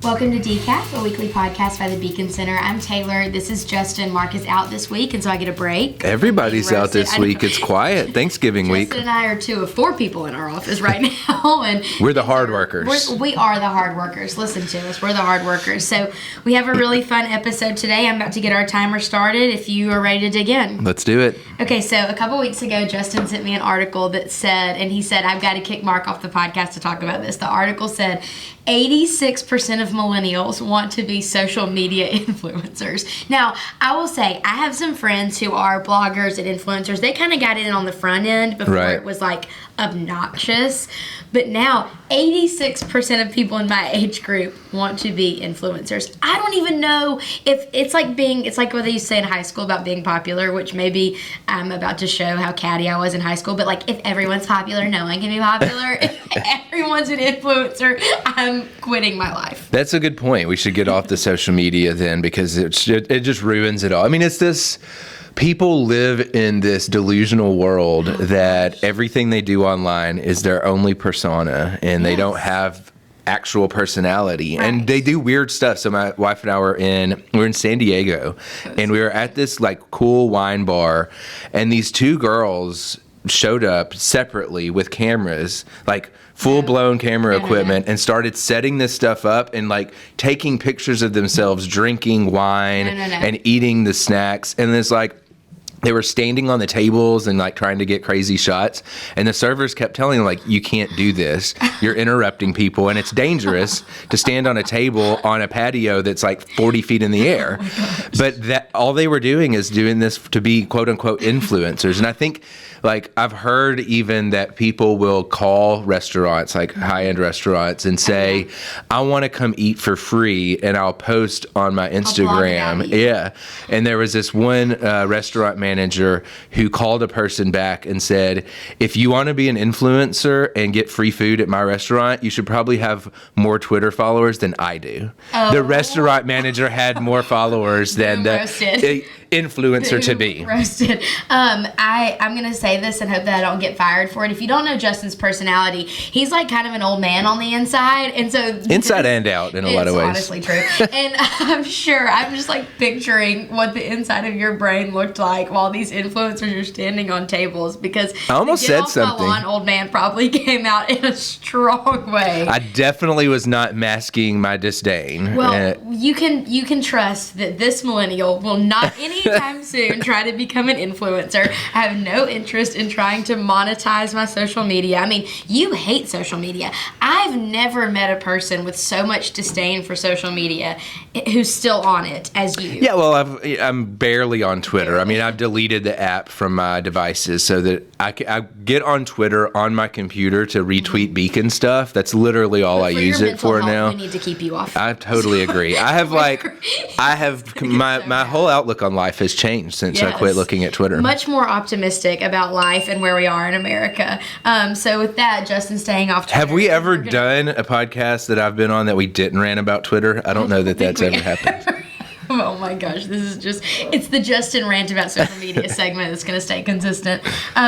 Welcome to Decaf, a weekly podcast by the Beacon Center. I'm Taylor. This is Justin. Mark is out this week, and so I get a break. Everybody's out this week. It's quiet. Thanksgiving week. Justin and I are two of four people in our office right now. And we're the hard workers. We are the hard workers. Listen to us. We're the hard workers. So we have a really fun episode today. I'm about to get our timer started if you are ready to dig in. Let's do it. Okay, so a couple weeks ago, Justin sent me an article that said, and he said, I've got to kick Mark off the podcast to talk about this. The article said, 86% of millennials want to be social media influencers. Now, I will say, I have some friends who are bloggers and influencers. They kind of got in on the front end before it was like obnoxious. But now, 86% of people in my age group want to be influencers. I don't even know if it's like what they used to say in high school about being popular, which maybe I'm about to show how catty I was in high school. But like, if everyone's popular, no one can be popular. If everyone's an influencer, I'm quitting my life. That's a good point. We should get off the social media then, because it just ruins it all. I mean, it's this... People live in this delusional world that everything they do online is their only persona, and they don't have actual personality, and they do weird stuff. So my wife and I were in San Diego, and we were at this like cool wine bar, and these two girls showed up separately with cameras, like full-blown camera equipment, and started setting this stuff up and like taking pictures of themselves drinking wine and eating the snacks. And it's like they were standing on the tables and like trying to get crazy shots, and the servers kept telling them, like, you can't do this, you're interrupting people, and it's dangerous to stand on a table on a patio that's like 40 feet in the air. But that all they were doing is doing this to be quote unquote influencers. And I think, like, I've heard even that people will call restaurants, like high-end restaurants, and say, I want to come eat for free, and I'll post on my Instagram. Yeah. And there was this one restaurant manager who called a person back and said, if you want to be an influencer and get free food at my restaurant, you should probably have more Twitter followers than I do. The restaurant manager had more followers than the influencer to be. Roasted. I'm going to say this and hope that I don't get fired for it. If you don't know Justin's personality, he's like kind of an old man on the inside. And so inside and out in a lot of ways. It's honestly true. And I'm just like picturing what the inside of your brain looked like while these influencers are standing on tables, because I almost said something. My lawn old man probably came out in a strong way. I definitely was not masking my disdain. Well, you can trust that this millennial will not anytime soon try to become an influencer. I have no interest in trying to monetize my social media. I mean, you hate social media. I've never met a person with so much disdain for social media who's still on it as you. Yeah, well, I'm barely on Twitter. I mean, I've deleted the app from my devices so that I get on Twitter on my computer to retweet Beacon stuff. That's literally all I use it for now. We need to keep you off. I totally agree. I have my whole outlook on life has changed since I quit looking at Twitter. Much more optimistic about life and where we are in America. So with that, Justin staying off Twitter. Have we ever done a podcast that I've been on that we didn't rant about Twitter? I don't know that that's ever happened. Oh my gosh, it's the Justin rant about social media segment that's going to stay consistent.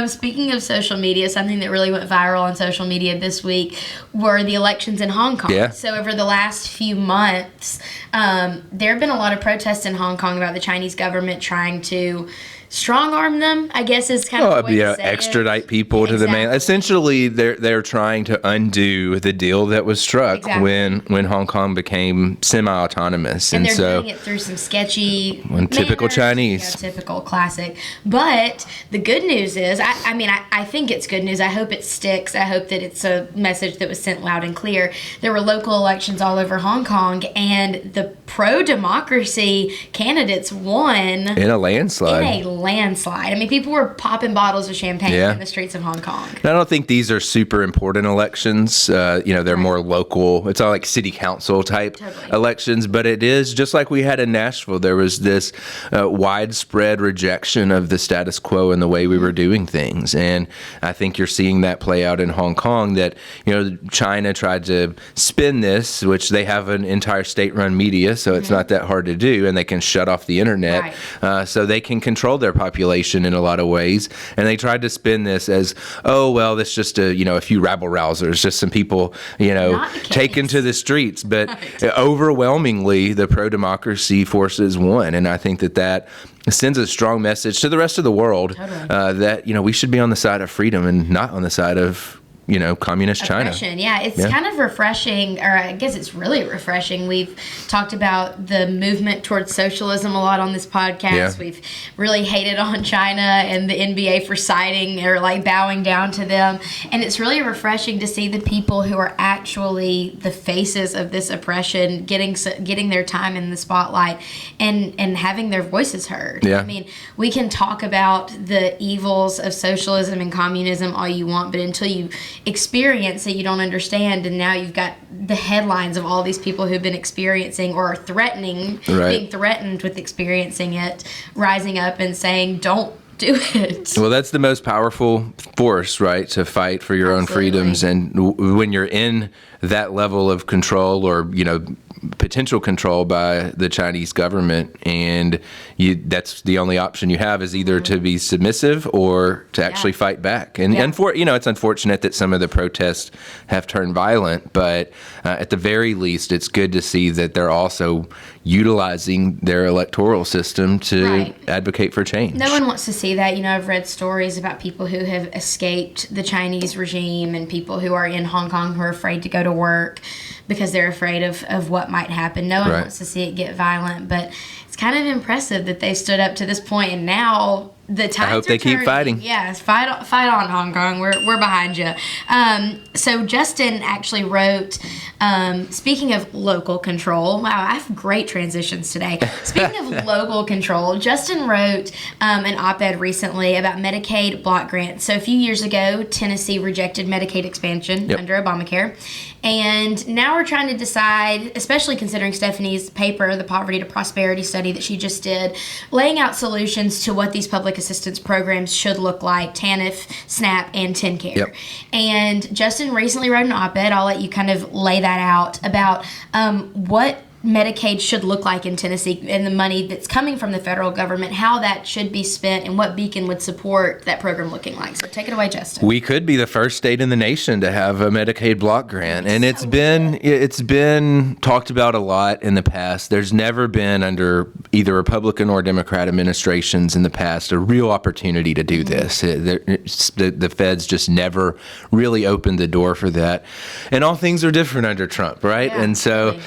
Speaking of social media, something that really went viral on social media this week were the elections in Hong Kong. Yeah. So over the last few months, there have been a lot of protests in Hong Kong about the Chinese government trying to strong arm them, I guess is kind of the way to say extradite people to the mainland. Essentially, they're trying to undo the deal that was struck when Hong Kong became semi-autonomous, and they're doing it through some sketchy typical manners, Chinese, typical classic. But the good news is, I think it's good news. I hope it sticks. I hope that it's a message that was sent loud and clear. There were local elections all over Hong Kong, and the pro-democracy candidates won in a landslide. I mean, people were popping bottles of champagne in the streets of Hong Kong. I don't think these are super important elections. They're more local. It's all like city council type elections. But it is just like we had in Nashville. There was this widespread rejection of the status quo and the way we were doing things. And I think you're seeing that play out in Hong Kong, that, China tried to spin this, which they have an entire state-run media, so it's not that hard to do, and they can shut off the internet so they can control their their population in a lot of ways. And they tried to spin this as, oh, well, that's just a few rabble rousers, just some people, taken to the streets. But overwhelmingly, the pro-democracy forces won. And I think that sends a strong message to the rest of the world that, we should be on the side of freedom and not on the side of communist China. Yeah, it's kind of refreshing, or I guess it's really refreshing. We've talked about the movement towards socialism a lot on this podcast. Yeah. We've really hated on China and the NBA for siding or bowing down to them. And it's really refreshing to see the people who are actually the faces of this oppression getting their time in the spotlight and having their voices heard. Yeah. I mean, we can talk about the evils of socialism and communism all you want, but until you experience that, you don't understand. And now you've got the headlines of all these people who've been experiencing or being threatened with experiencing it, rising up and saying, don't do it. Well, that's the most powerful force, right, to fight for your own freedoms. And when you're in that level of control or, potential control by the Chinese government, and that's the only option you have is either to be submissive or to actually fight back. And it's unfortunate that some of the protests have turned violent, but at the very least, it's good to see that they're also utilizing their electoral system to advocate for change. No one wants to see that. I've read stories about people who have escaped the Chinese regime and people who are in Hong Kong who are afraid to go to work because they're afraid of what might happen. No one wants to see it get violent, but it's kind of impressive that they stood up to this point, and now the tides I hope they keep fighting. Yes, fight on, Hong Kong. We're behind you. So Justin actually wrote, speaking of local control, wow, I have great transitions today. Speaking of local control, Justin wrote an op-ed recently about Medicaid block grants. So a few years ago, Tennessee rejected Medicaid expansion under Obamacare. And now we're trying to decide, especially considering Stephanie's paper, the Poverty to Prosperity study that she just did, laying out solutions to what these public assistance programs should look like, TANF, SNAP, and TennCare. Yep. And Justin recently wrote an op-ed, I'll let you kind of lay that out, about what Medicaid should look like in Tennessee and the money that's coming from the federal government, how that should be spent, and what Beacon would support that program looking like. So take it away, Justin. We could be the first state in the nation to have a Medicaid block grant, and it's been talked about a lot in the past. There's never been, under either Republican or Democrat administrations in the past, a real opportunity to do this. The feds just never really opened the door for that, and all things are different under Trump, right? Yeah, and so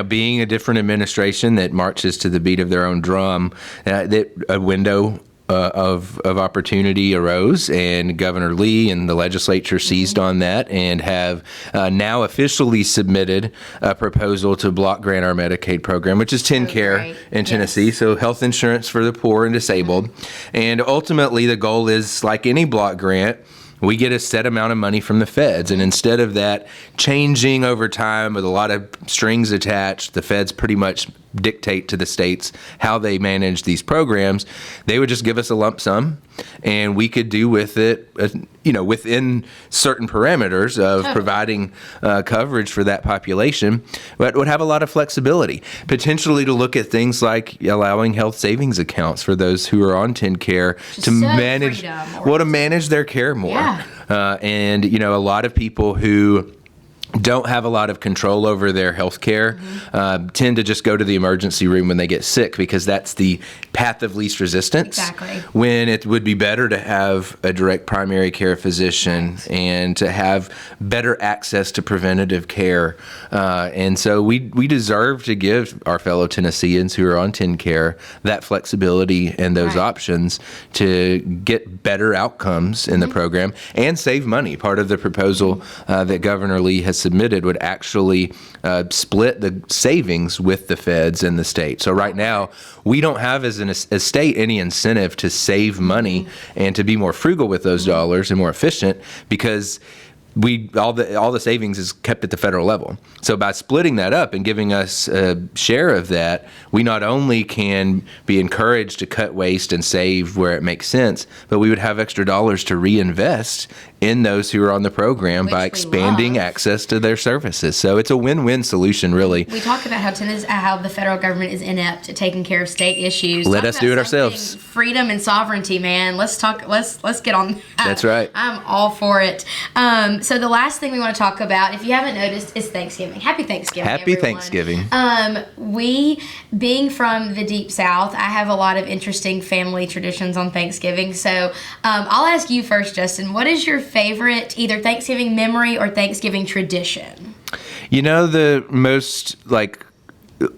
being a different administration that marches to the beat of their own drum, that a window of opportunity arose, and Governor Lee and the legislature seized on that and have now officially submitted a proposal to block grant our Medicaid program, which is TennCare in Tennessee, so health insurance for the poor and disabled. And ultimately, the goal is, like any block grant, we get a set amount of money from the feds, and instead of that changing over time with a lot of strings attached, the feds pretty much dictate to the states how they manage these programs. They would just give us a lump sum, and we could do with it, within certain parameters of providing coverage for that population, but would have a lot of flexibility, potentially to look at things like allowing health savings accounts for those who are on TennCare to manage their care more. Yeah. And a lot of people who don't have a lot of control over their health care tend to just go to the emergency room when they get sick, because that's the path of least resistance. Exactly. When it would be better to have a direct primary care physician and to have better access to preventative care. And so we deserve to give our fellow Tennesseans who are on TennCare that flexibility and those options to get better outcomes in the program and save money. Part of the proposal that Governor Lee has submitted would actually split the savings with the feds and the state. So right now, we don't have as a state any incentive to save money and to be more frugal with those dollars and more efficient, because all the savings is kept at the federal level. So by splitting that up and giving us a share of that, we not only can be encouraged to cut waste and save where it makes sense, but we would have extra dollars to reinvest in those who are on the program by expanding access to their services. So it's a win-win solution, really. We talk about how the federal government is inept at taking care of state issues. Let us do it ourselves. Freedom and sovereignty, man. Let's get on that. That's right. I'm all for it. So the last thing we want to talk about, if you haven't noticed, is Thanksgiving. Happy Thanksgiving, Happy everyone. Thanksgiving. We, being from the Deep South, I have a lot of interesting family traditions on Thanksgiving. So I'll ask you first, Justin. What is your favorite either Thanksgiving memory or Thanksgiving tradition? You know, the most,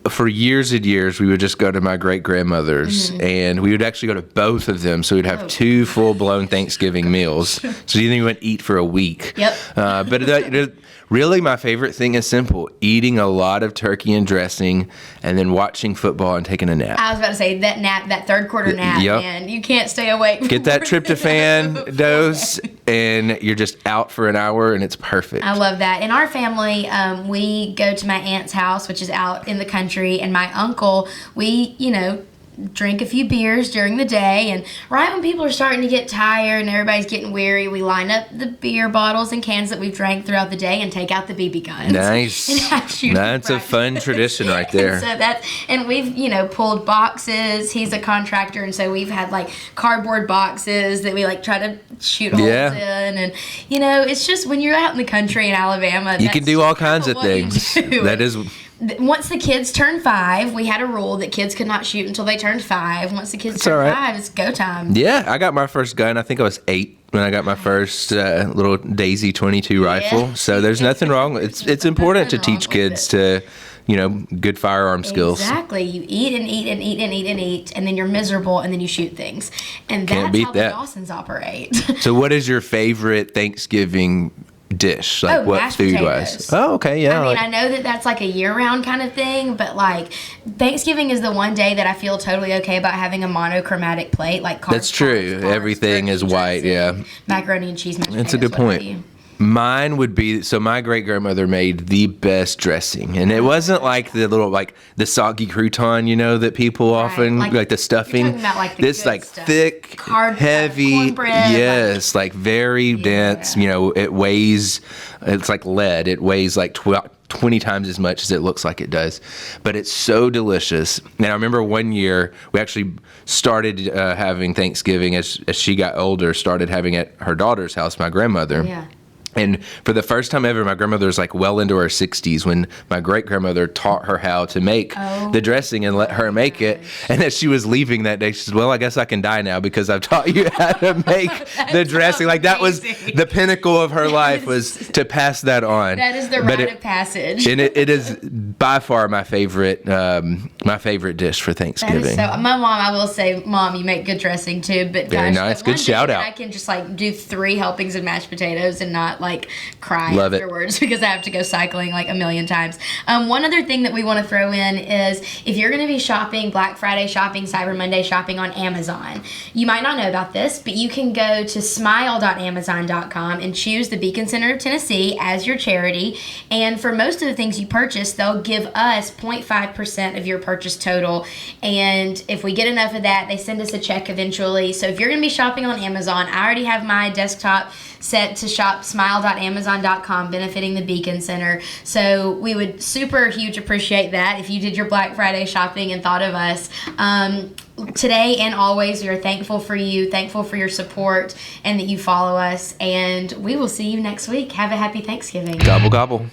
for years and years, we would just go to my great-grandmother's, and we would actually go to both of them, so we'd have two full-blown Thanksgiving meals. So you think we went eat for a week. Yep. But really, my favorite thing is simple: eating a lot of turkey and dressing, and then watching football and taking a nap. I was about to say, that nap, that third quarter nap, man. You can't stay awake. Get that tryptophan dose, and you're just out for an hour, and it's perfect. I love that. In our family, we go to my aunt's house, which is out in the country, and my uncle, we, drink a few beers during the day, and right when people are starting to get tired and everybody's getting weary, we line up the beer bottles and cans that we've drank throughout the day and take out the BB guns. Nice. That's a fun tradition right there. And we've, pulled boxes. He's a contractor, and so we've had cardboard boxes that we try to shoot holes in, and it's just when you're out in the country in Alabama, you can do all kinds of things. That is. Once the kids turned 5, we had a rule that kids could not shoot until they turned 5. Once the kids turned 5, it's go time. Yeah, I got my first gun. I think I was 8 when I got my first little Daisy 22 rifle. So there's nothing wrong. It's important to teach kids to, good firearm skills. Exactly. You eat and eat and eat and eat and eat, and then you're miserable, and then you shoot things. And that's how the Dawsons operate. So what is your favorite Thanksgiving dish, what food wise? Oh, okay, yeah. I know that's a year-round kind of thing, but Thanksgiving is the one day that I feel totally okay about having a monochromatic plate, that's true. Everything is white, macaroni and cheese. That's a good point. Mine would be, my great-grandmother made the best dressing, and it wasn't the little, the soggy crouton, that people often, the stuffing. You're talking about, this, thick, heavy, cornbread, yes, very dense, it weighs, it's like lead. It weighs 20 times as much as it looks like it does, but it's so delicious. And I remember one year we actually started having Thanksgiving as she got older, started having at her daughter's house, my grandmother. Yeah. And for the first time ever, my grandmother was well into her 60s when my great-grandmother taught her how to make the dressing and let her make it. And as she was leaving that day, she said, well, I guess I can die now because I've taught you how to make the dressing. That was the pinnacle of her life, was to pass that on. That is the rite of passage. And it is by far my favorite dish for Thanksgiving. My mom, I will say, Mom, you make good dressing too. But very nice. Good shout out. I can just do 3 helpings of mashed potatoes and not cry Love afterwards because I have to go cycling a million times. One other thing that we want to throw in is if you're going to be shopping, Black Friday shopping, Cyber Monday shopping on Amazon, you might not know about this, but you can go to smile.amazon.com and choose the Beacon Center of Tennessee as your charity. And for most of the things you purchase, they'll give us 0.5% of your purchase total. And if we get enough of that, they send us a check eventually. So if you're going to be shopping on Amazon, I already have my desktop set to shop smile.amazon.com, benefiting the Beacon Center. So we would super huge appreciate that if you did your Black Friday shopping and thought of us. Today and always, we are thankful for you, thankful for your support, and that you follow us. And we will see you next week. Have a happy Thanksgiving. Gobble, gobble.